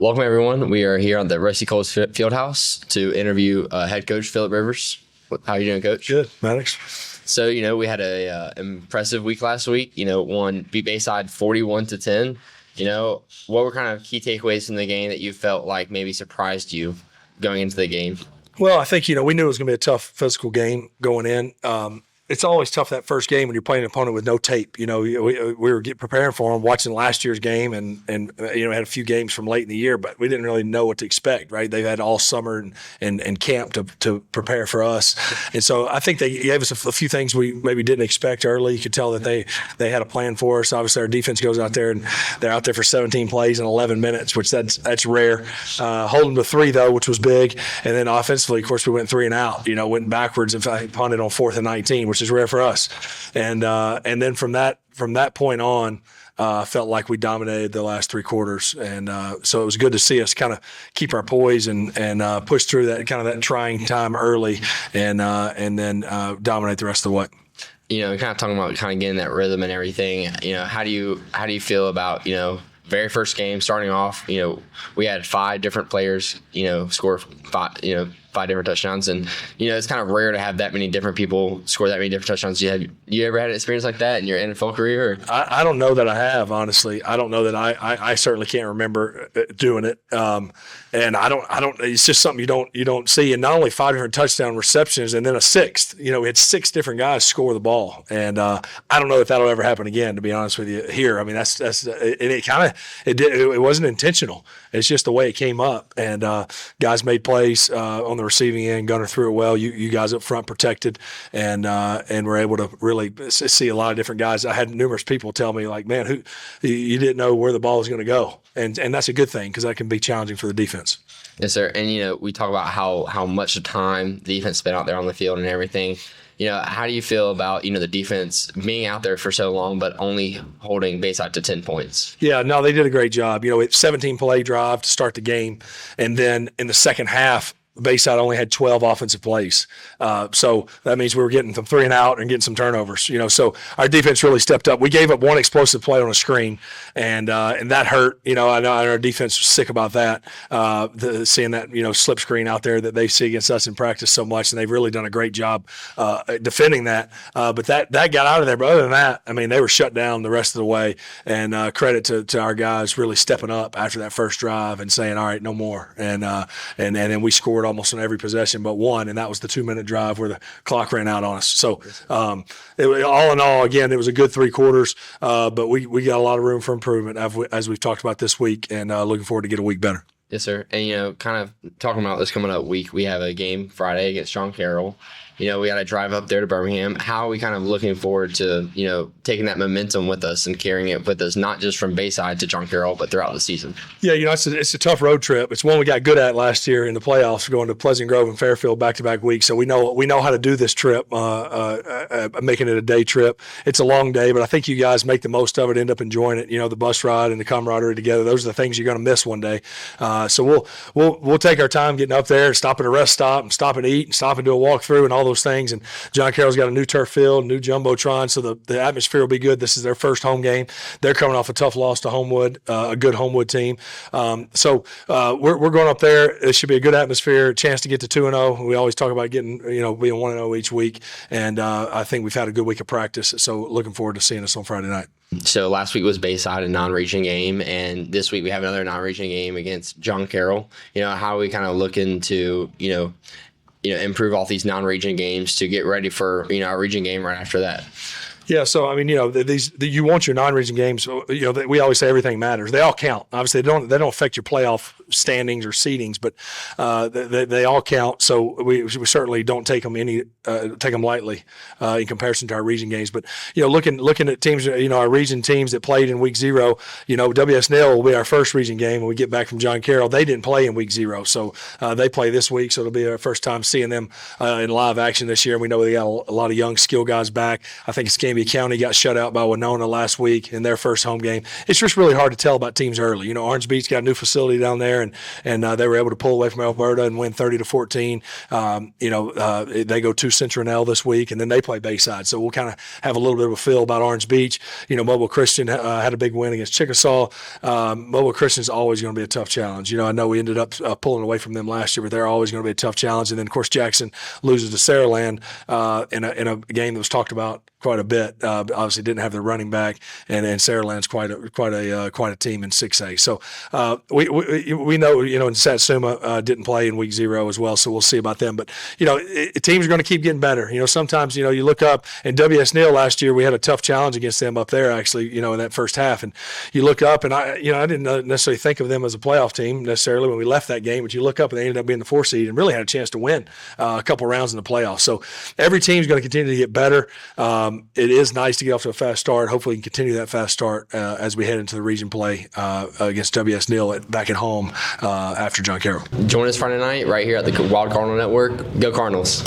Welcome, everyone. We are here on the Rusty Cowles Fieldhouse to interview head coach Philip Rivers. How are you doing, Coach? Good, Maddox. So, we had a impressive week last week. Beat Bayside 41-10. What were kind of key takeaways from the game that you felt like maybe surprised you going into the game? Well, I think, we knew it was going to be a tough physical game going in. It's always tough that first game when you're playing an opponent with no tape. We were preparing for them, watching last year's game, and had a few games from late in the year, but we didn't really know what to expect. Right? They've had all summer and camp to prepare for us, and so I think they gave us a few things we maybe didn't expect early. You could tell that they had a plan for us. Obviously, our defense goes out there and they're out there for 17 plays in 11 minutes, which that's rare. Holding to 3 though, which was big, and then offensively, of course, we went 3 and out. Went backwards and punted on 4th and 19, which is rare for us, and then from that point on, felt like we dominated the last 3 quarters, and so it was good to see us kind of keep our poise and push through that trying time early, and then dominate the rest of the way. Kind of talking about kind of getting that rhythm and everything. How do you feel about very first game starting off? We had 5 different players score 5 different touchdowns, and it's kind of rare to have that many different people score that many different touchdowns. You ever had an experience like that in your NFL career? I don't know that I have, honestly. I don't know that I certainly can't remember doing it. And I don't. It's just something you don't see. And not only 5 different touchdown receptions, and then a 6th. We had 6 different guys score the ball, and I don't know if that'll ever happen again. To be honest with you, here, I mean that's it wasn't intentional. It's just the way it came up, and guys made plays on the receiving end. Gunner threw it well. You guys up front protected, and were able to really see a lot of different guys. I had numerous people tell me like, man, you didn't know where the ball was going to go, and that's a good thing because that can be challenging for the defense. Yes, sir. And we talk about how much time the defense spent out there on the field and everything. How do you feel about the defense being out there for so long but only holding Bayside to 10 points? Yeah, no, they did a great job. It's 17 play drive to start the game, and then in the second half, Bayside only had 12 offensive plays. So that means we were getting some 3 and out and getting some turnovers. So our defense really stepped up. We gave up 1 explosive play on a screen, and that hurt. I know our defense was sick about that, seeing that slip screen out there that they see against us in practice so much, and they've really done a great job defending that. But that got out of there. But other than that, I mean, they were shut down the rest of the way. And credit to our guys really stepping up after that first drive and saying, all right, no more. And then we scored almost on every possession but 1, and that was the 2-minute drive where the clock ran out on us. So all in all, again, it was a good 3 quarters, but we got a lot of room for improvement as we've talked about this week, and looking forward to get a week better. Yes, sir. And, kind of talking about this coming up week, we have a game Friday against Carroll. We got to drive up there to Birmingham. How are we kind of looking forward to, taking that momentum with us and carrying it with us, not just from Bayside to Carroll, but throughout the season? Yeah, it's a tough road trip. It's one we got good at last year in the playoffs, going to Pleasant Grove and Fairfield back-to-back weeks. So we know how to do this trip, making it a day trip. It's a long day, but I think you guys make the most of it, end up enjoying it. The bus ride and the camaraderie together. Those are the things you're going to miss one day. So we'll take our time getting up there, stop at a rest stop, and stop and eat, and stop and do a walkthrough and all those things. And Carroll's got a new turf field, new jumbotron, so the atmosphere will be good. This is their first home game. They're coming off a tough loss to Homewood, a good Homewood team. So we're going up there. It should be a good atmosphere, a chance to get to 2-0. We always talk about getting, being 1-0 each week, and I think we've had a good week of practice. So looking forward to seeing us on Friday night. So last week was Bayside, a non-region game, and this week we have another non-region game against Carroll. How are we kind of looking to, improve all these non-region games to get ready for, our region game right after that? Yeah, so I mean, you want your non-region games. We always say everything matters. They all count. Obviously, they don't affect your playoff standings or seedings, but they all count. So we certainly don't take them lightly in comparison to our region games. But looking at teams, our region teams that played in week 0, WSN will be our first region game when we get back from Carroll. They didn't play in week 0, so they play this week. So it'll be our first time seeing them in live action this year. We know they got a lot of young skill guys back. I think Escambia County got shut out by Winona last week in their first home game. It's just really hard to tell about teams early. Orange Beach got a new facility down there. there, and they were able to pull away from Alberta and win 30-14. They go to Centronel this week, and then they play Bayside. So we'll kind of have a little bit of a feel about Orange Beach. Mobile Christian had a big win against Chickasaw. Mobile Christian is always going to be a tough challenge. I know we ended up pulling away from them last year, but they're always going to be a tough challenge. And then, of course, Jackson loses to Saraland in a game that was talked about quite a bit. Obviously, didn't have their running back, and Saraland's quite a team in 6A. So we know and Satsuma didn't play in week 0 as well. So we'll see about them. But teams are going to keep getting better. Sometimes you look up, and WS Neal last year we had a tough challenge against them up there actually. In that first half, and you look up, and I didn't necessarily think of them as a playoff team necessarily when we left that game, but you look up and they ended up being the 4 seed and really had a chance to win a couple rounds in the playoffs. So every team's going to continue to get better. It is nice to get off to a fast start. Hopefully, we can continue that fast start as we head into the region play against WS Neal back at home after John Carroll. Join us Friday night right here at the Wild Cardinal Network. Go Cardinals.